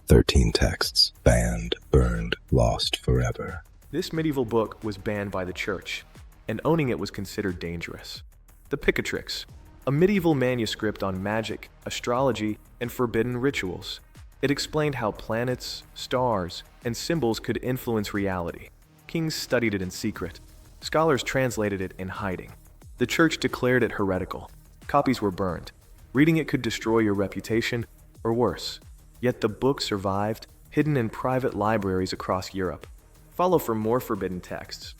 13 texts, banned, burned, lost forever. This medieval book was banned by the church, and owning it was considered dangerous. The Picatrix, a medieval manuscript on magic, astrology, and forbidden rituals. It explained how planets, stars, and symbols could influence reality. Kings studied it in secret. Scholars translated it in hiding. The church declared it heretical. Copies were burned. Reading it could destroy your reputation, or worse. Yet the book survived, hidden in private libraries across Europe. Follow for more forbidden texts.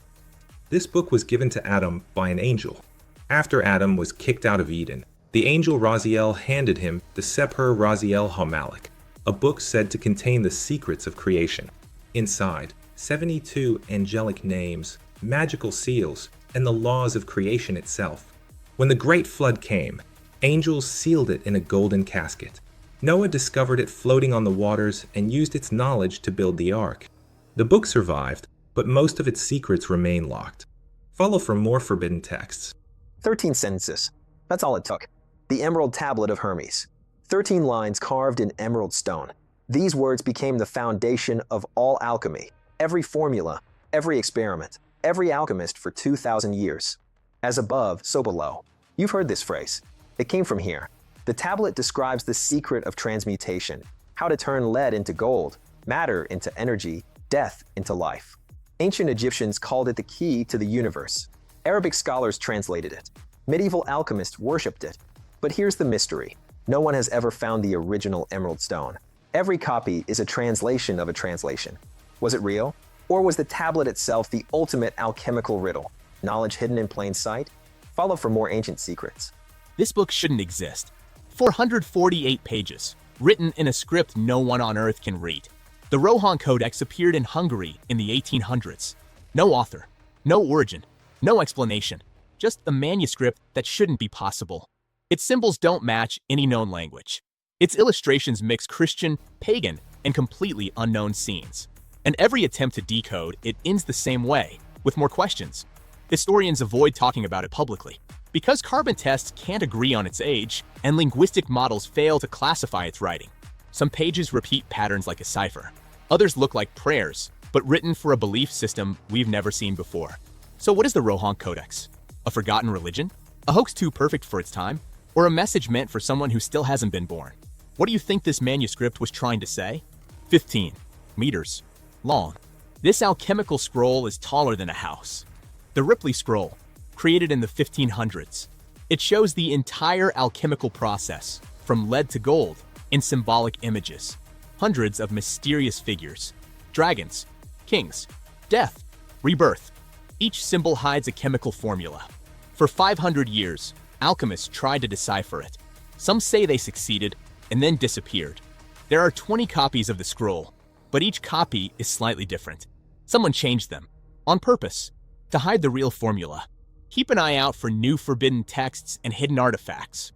This book was given to Adam by an angel. After Adam was kicked out of Eden, the angel Raziel handed him the Sefer Raziel HaMalek, a book said to contain the secrets of creation. Inside, 72 angelic names, magical seals, and the laws of creation itself. When the Great Flood came, angels sealed it in a golden casket. Noah discovered it floating on the waters and used its knowledge to build the ark. The book survived, but most of its secrets remain locked. Follow for more forbidden texts. 13 sentences. That's all it took. The Emerald Tablet of Hermes. 13 lines carved in emerald stone. These words became the foundation of all alchemy. Every formula, every experiment, every alchemist for 2,000 years. As above, so below. You've heard this phrase. It came from here. The tablet describes the secret of transmutation, how to turn lead into gold, matter into energy, death into life. Ancient Egyptians called it the key to the universe. Arabic scholars translated it. Medieval alchemists worshipped it. But here's the mystery. No one has ever found the original emerald stone. Every copy is a translation of a translation. Was it real? Or was the tablet itself the ultimate alchemical riddle? Knowledge hidden in plain sight? Follow for more ancient secrets. This book shouldn't exist. 448 pages, written in a script no one on Earth can read. The Rohan Codex appeared in Hungary in the 1800s. No author, no origin, no explanation, just a manuscript that shouldn't be possible. Its symbols don't match any known language. Its illustrations mix Christian, pagan, and completely unknown scenes. And every attempt to decode it ends the same way, with more questions. Historians avoid talking about it publicly, because carbon tests can't agree on its age, and linguistic models fail to classify its writing. Some pages repeat patterns like a cipher. Others look like prayers, but written for a belief system we've never seen before. So what is the Rohan Codex? A forgotten religion? A hoax too perfect for its time? Or a message meant for someone who still hasn't been born? What do you think this manuscript was trying to say? 15 meters long. This alchemical scroll is taller than a house. The Ripley Scroll, created in the 1500s. It shows the entire alchemical process, from lead to gold, in symbolic images. Hundreds of mysterious figures. Dragons, kings, death, rebirth. Each symbol hides a chemical formula. For 500 years, alchemists tried to decipher it. Some say they succeeded and then disappeared. There are 20 copies of the scroll, but each copy is slightly different. Someone changed them, on purpose, to hide the real formula. Keep an eye out for new forbidden texts and hidden artifacts.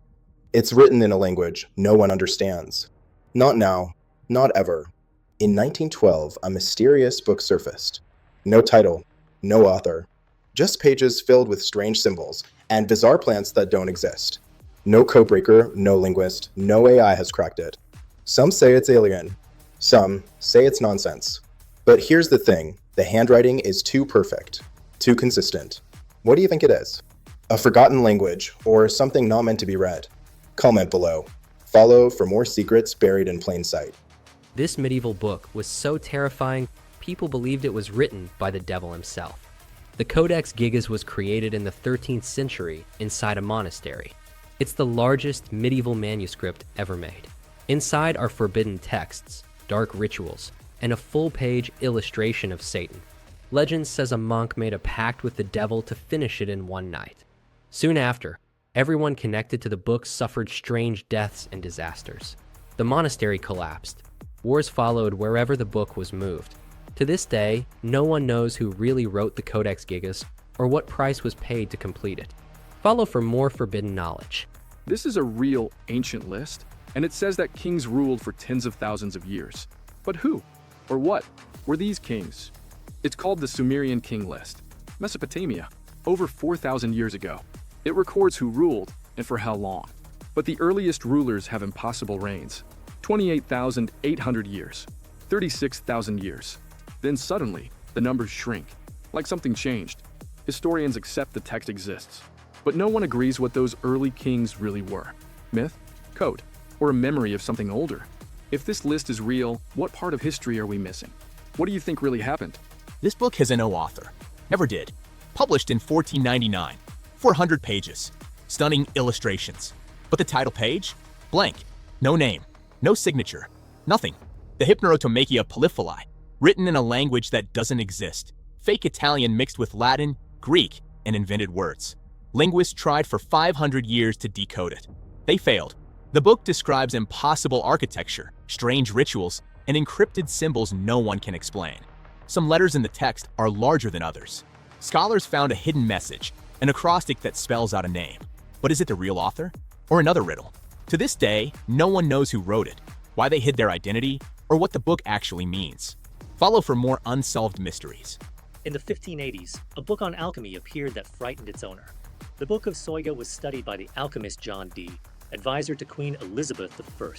It's written in a language no one understands. Not now, not ever. In 1912, a mysterious book surfaced. No title, no author. Just pages filled with strange symbols and bizarre plants that don't exist. No codebreaker, no linguist, no AI has cracked it. Some say it's alien. Some say it's nonsense. But here's the thing, the handwriting is too perfect, too consistent. What do you think it is? A forgotten language, or something not meant to be read? Comment below. Follow for more secrets buried in plain sight. This medieval book was so terrifying, people believed it was written by the devil himself. The Codex Gigas was created in the 13th century inside a monastery. It's the largest medieval manuscript ever made. Inside are forbidden texts, dark rituals, and a full-page illustration of Satan. Legend says a monk made a pact with the devil to finish it in one night. Soon after, everyone connected to the book suffered strange deaths and disasters. The monastery collapsed. Wars followed wherever the book was moved. To this day, no one knows who really wrote the Codex Gigas or what price was paid to complete it. Follow for more forbidden knowledge. This is a real ancient list, and it says that kings ruled for tens of thousands of years. But who, or what, were these kings? It's called the Sumerian King List. Mesopotamia, over 4,000 years ago. It records who ruled and for how long. But the earliest rulers have impossible reigns. 28,800 years, 36,000 years. Then suddenly, the numbers shrink, like something changed. Historians accept the text exists, but no one agrees what those early kings really were. Myth, code, or a memory of something older. If this list is real, what part of history are we missing? What do you think really happened? This book has no author. Never did. Published in 1499. 400 pages. Stunning illustrations. But the title page? Blank. No name. No signature. Nothing. The Hypnerotomachia Polyphili. Written in a language that doesn't exist. Fake Italian mixed with Latin, Greek, and invented words. Linguists tried for 500 years to decode it. They failed. The book describes impossible architecture, strange rituals, and encrypted symbols no one can explain. Some letters in the text are larger than others. Scholars found a hidden message, an acrostic that spells out a name. But is it the real author? Or another riddle? To this day, no one knows who wrote it, why they hid their identity, or what the book actually means. Follow for more unsolved mysteries. In the 1580s, a book on alchemy appeared that frightened its owner. The Book of Soyga was studied by the alchemist John Dee, advisor to Queen Elizabeth I.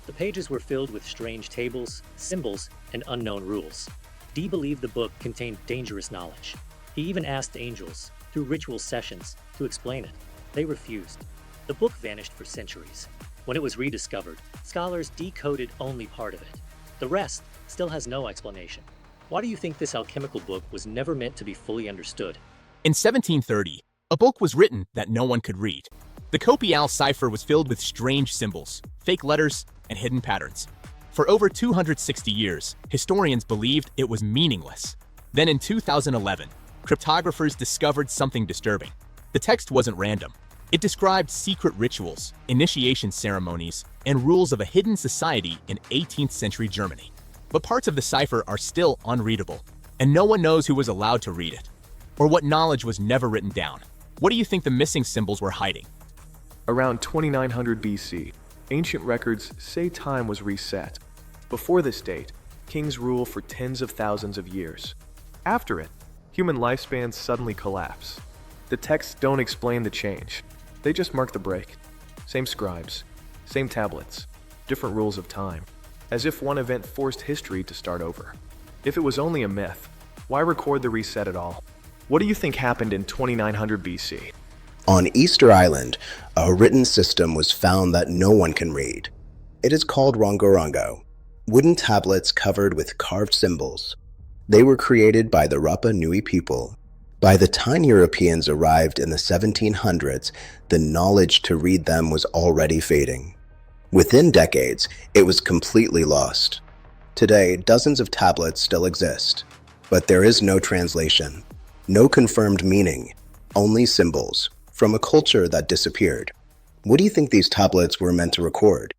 The pages were filled with strange tables, symbols, and unknown rules. Dee believed the book contained dangerous knowledge. He even asked angels, through ritual sessions, to explain it. They refused. The book vanished for centuries. When it was rediscovered, scholars decoded only part of it. The rest still has no explanation. Why do you think this alchemical book was never meant to be fully understood? In 1730, a book was written that no one could read. The Copiale cipher was filled with strange symbols, fake letters, and hidden patterns. For over 260 years, historians believed it was meaningless. Then in 2011, cryptographers discovered something disturbing. The text wasn't random. It described secret rituals, initiation ceremonies, and rules of a hidden society in 18th century Germany. But parts of the cipher are still unreadable, and no one knows who was allowed to read it, or what knowledge was never written down. What do you think the missing symbols were hiding? Around 2900 BC, ancient records say time was reset. Before this date, kings rule for tens of thousands of years. After it, human lifespans suddenly collapse. The texts don't explain the change. They just mark the break. Same scribes, same tablets, different rules of time, as if one event forced history to start over. If it was only a myth, why record the reset at all? What do you think happened in 2900 BC? On Easter Island, a written system was found that no one can read. It is called Rongorongo. Wooden tablets covered with carved symbols. They were created by the Rapa Nui people. By the time Europeans arrived in the 1700s, the knowledge to read them was already fading. Within decades, it was completely lost. Today, dozens of tablets still exist, but there is no translation, no confirmed meaning, only symbols from a culture that disappeared. What do you think these tablets were meant to record?